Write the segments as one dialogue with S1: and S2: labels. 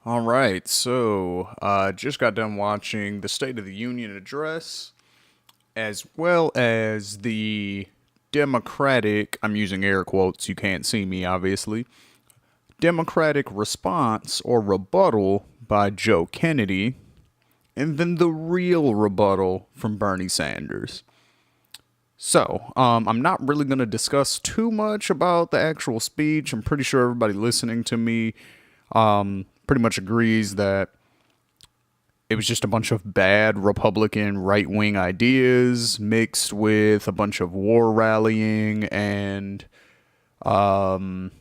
S1: All right, so just got done watching the State of the Union address, as well as the Democratic, I'm using air quotes, you can't see me obviously, Democratic response or rebuttal by Joe Kennedy, and then the real rebuttal from Bernie Sanders. So, I'm not really going to discuss too much about the actual speech. I'm pretty sure everybody listening to me pretty much agrees that it was just a bunch of bad Republican right wing ideas mixed with a bunch of war rallying and faux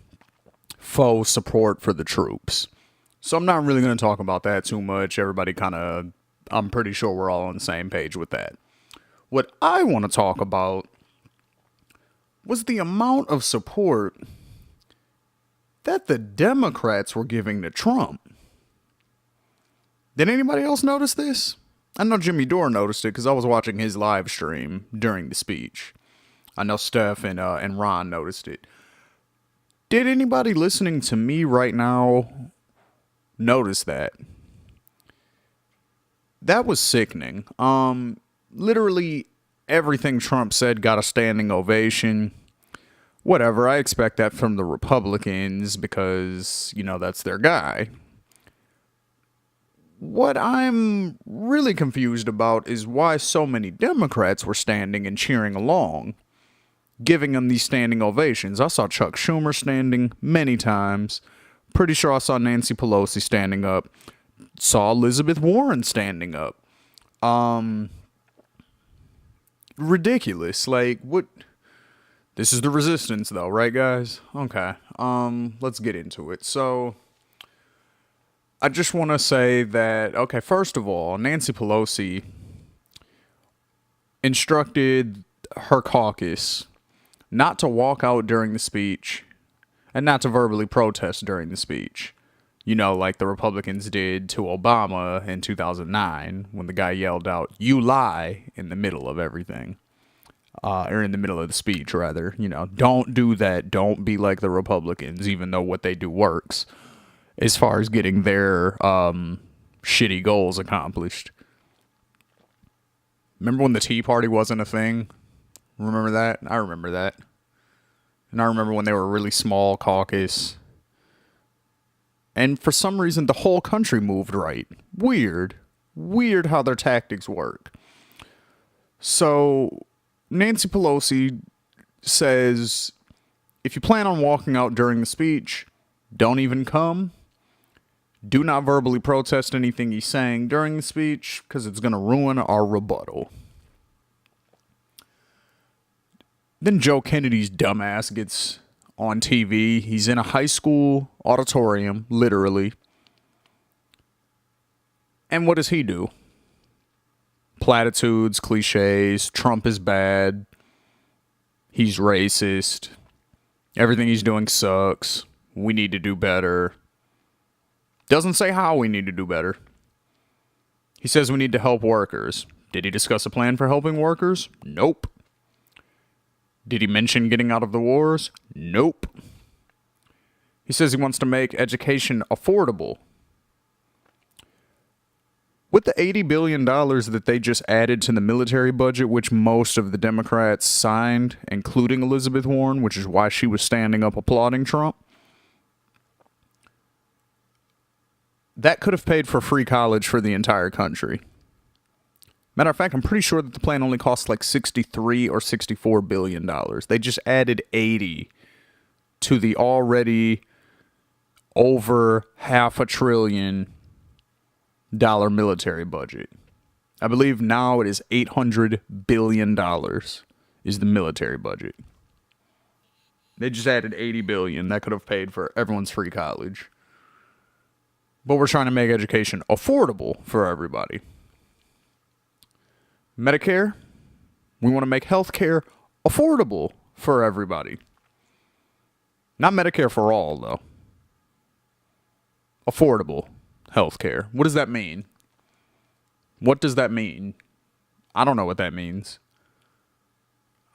S1: support for the troops. So I'm not really going to talk about that too much. Everybody I'm pretty sure we're all on the same page with that. What I want to talk about was the amount of support that the Democrats were giving to Trump. Did anybody else notice this? I know Jimmy Dore noticed it because I was watching his live stream during the speech. I know Steph and Ron noticed it. Did anybody listening to me right now notice that? That was sickening. Literally everything Trump said got a standing ovation. Whatever, I expect that from the Republicans because, that's their guy. What I'm really confused about is why so many Democrats were standing and cheering along, giving them these standing ovations. I saw Chuck Schumer standing many times. Pretty sure I saw Nancy Pelosi standing up. Saw Elizabeth Warren standing up. Ridiculous. Like, what? This is the resistance, though, right, guys? Okay. Let's get into it. So, I just want to say that, okay, first of all, Nancy Pelosi instructed her caucus not to walk out during the speech and not to verbally protest during the speech. Like the Republicans did to Obama in 2009 when the guy yelled out, "You lie," in the middle of everything. Or in the middle of the speech, rather. Don't do that. Don't be like the Republicans, even though what they do works as far as getting their shitty goals accomplished. Remember when the Tea Party wasn't a thing? Remember that? I remember that. And I remember when they were a really small caucus. And for some reason, the whole country moved right. Weird. Weird how their tactics work. So, Nancy Pelosi says, if you plan on walking out during the speech, don't even come. Do not verbally protest anything he's saying during the speech because it's going to ruin our rebuttal. Then Joe Kennedy's dumbass gets on TV. He's in a high school auditorium, literally. And what does he do? Platitudes, cliches, Trump is bad. He's racist. Everything he's doing sucks. We need to do better. Doesn't say how we need to do better. He says we need to help workers. Did he discuss a plan for helping workers? Nope. Did he mention getting out of the wars? Nope. He says he wants to make education affordable. With the $80 billion that they just added to the military budget, which most of the Democrats signed, including Elizabeth Warren, which is why she was standing up applauding Trump, that could have paid for free college for the entire country. Matter of fact, I'm pretty sure that the plan only cost like $63 or $64 billion. They just added 80 to the already over $500 billion military budget. I believe now it is $800 billion is the military budget. They just added 80 billion. That could have paid for everyone's free college. But we're trying to make education affordable for everybody. Medicare, we want to make healthcare affordable for everybody. Not Medicare for all, though. Affordable healthcare. What does that mean? What does that mean? I don't know what that means.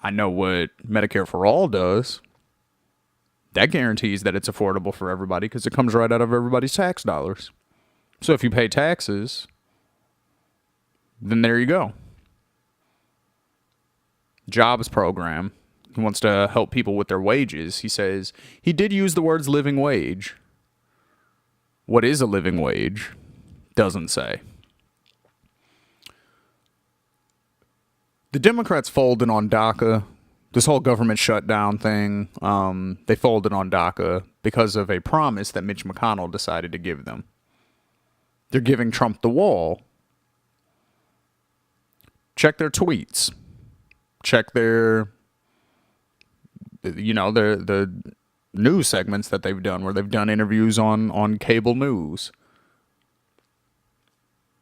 S1: I know what Medicare for all does. That guarantees that it's affordable for everybody because it comes right out of everybody's tax dollars. So if you pay taxes, then there you go. Jobs program. He wants to help people with their wages. He says he did use the words living wage. What is a living wage? Doesn't say. The Democrats folded on DACA. This whole government shutdown thing, they folded on DACA because of a promise that Mitch McConnell decided to give them. They're giving Trump the wall. Check their tweets. Check their, the news segments that they've done, where they've done interviews on cable news.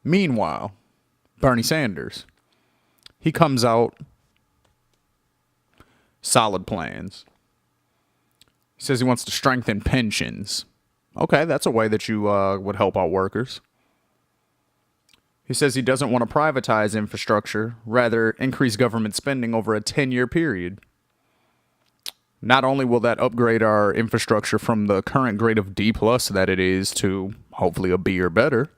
S1: Meanwhile, Bernie Sanders, he comes out, solid plans. He says he wants to strengthen pensions. Okay, that's a way that you would help out workers. He says he doesn't want to privatize infrastructure, rather increase government spending over a 10-year period. Not only will that upgrade our infrastructure from the current grade of D+ that it is to hopefully a B or better,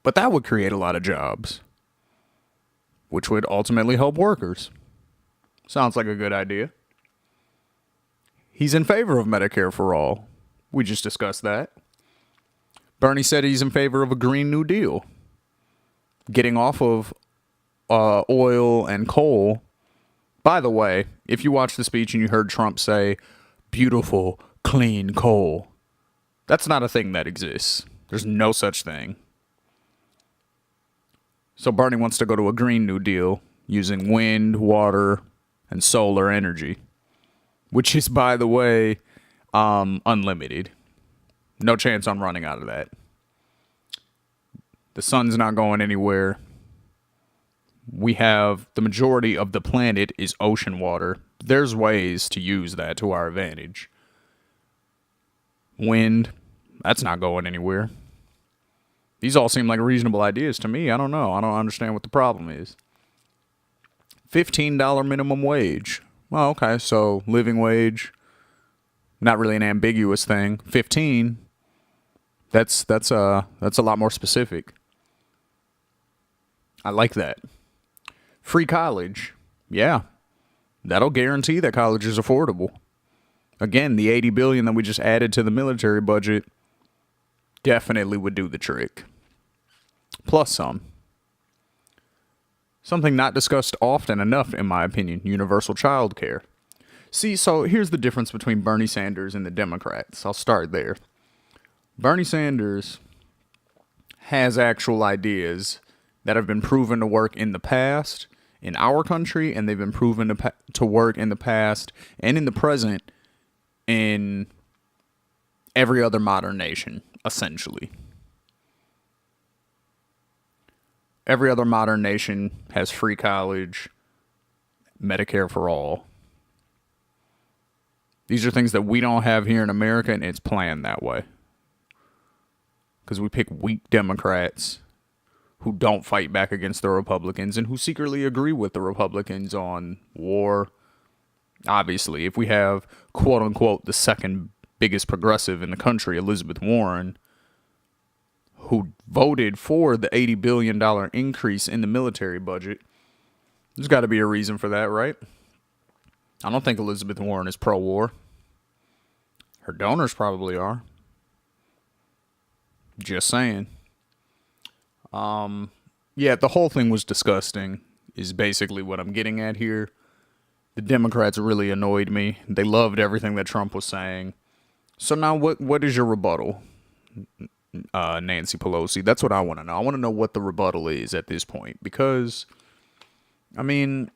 S1: but that would create a lot of jobs, which would ultimately help workers. Sounds like a good idea. He's in favor of Medicare for all. We just discussed that. Bernie said he's in favor of a Green New Deal. Getting off of oil and coal. By the way, if you watched the speech and you heard Trump say, beautiful, clean coal, that's not a thing that exists. There's no such thing. So Bernie wants to go to a Green New Deal using wind, water, and solar energy, which is, by the way, unlimited. No chance on running out of that. The sun's not going anywhere. We have the majority of the planet is ocean water. There's ways to use that to our advantage. Wind, that's not going anywhere. These all seem like reasonable ideas to me. I don't know. I don't understand what the problem is. $15 minimum wage. Well, okay, so living wage, not really an ambiguous thing. 15. That's a lot more specific. I like that. Free college. Yeah. That'll guarantee that college is affordable. Again, the $80 billion that we just added to the military budget definitely would do the trick. Plus some. Something not discussed often enough, in my opinion, universal child care. See, so here's the difference between Bernie Sanders and the Democrats. I'll start there. Bernie Sanders has actual ideas that have been proven to work in the past in our country, and they've been proven to work in the past and in the present in every other modern nation, essentially. Every other modern nation has free college, Medicare for all. These are things that we don't have here in America, and it's planned that way. Because we pick weak Democrats who don't fight back against the Republicans and who secretly agree with the Republicans on war. Obviously, if we have, quote unquote, the second biggest progressive in the country, Elizabeth Warren, who voted for the $80 billion increase in the military budget, there's got to be a reason for that, right? I don't think Elizabeth Warren is pro-war. Her donors probably are. Just saying. Yeah, the whole thing was disgusting, is basically what I'm getting at here. The Democrats really annoyed me. They loved everything that Trump was saying. So now what is your rebuttal, Nancy Pelosi? That's what I want to know. I want to know what the rebuttal is at this point. Because, I mean,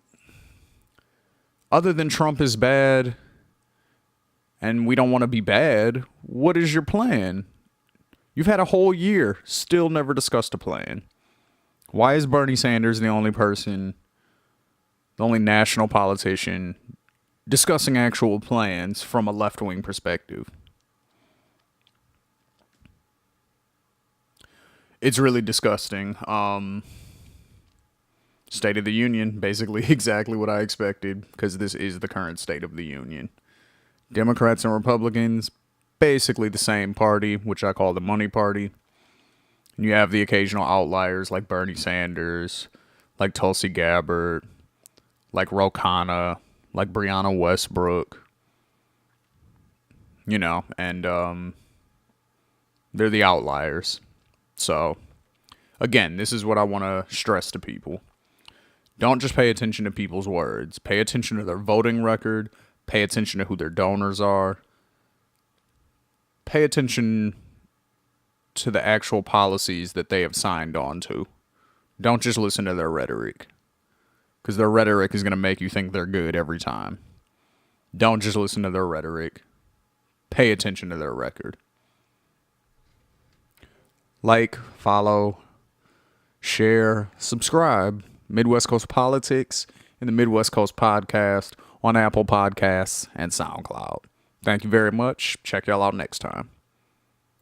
S1: other than Trump is bad and we don't want to be bad, what is your plan? You've had a whole year, still never discussed a plan. Why is Bernie Sanders the only person, the only national politician discussing actual plans from a left-wing perspective? It's really disgusting. State of the Union, basically exactly what I expected, because this is the current State of the Union. Democrats and Republicans, basically the same party, which I call the money party. And you have the occasional outliers like Bernie Sanders, like Tulsi Gabbard, like Ro Khanna, like Brianna Westbrook, and they're the outliers. So, again, this is what I want to stress to people. Don't just pay attention to people's words. Pay attention to their voting record. Pay attention to who their donors are. Pay attention to the actual policies that they have signed on to. Don't just listen to their rhetoric, because their rhetoric is going to make you think they're good every time. Don't just listen to their rhetoric. Pay attention to their record. Like, follow, share, subscribe. Midwest Coast Politics and the Midwest Coast Podcast on Apple Podcasts and SoundCloud. Thank you very much. Check y'all out next time.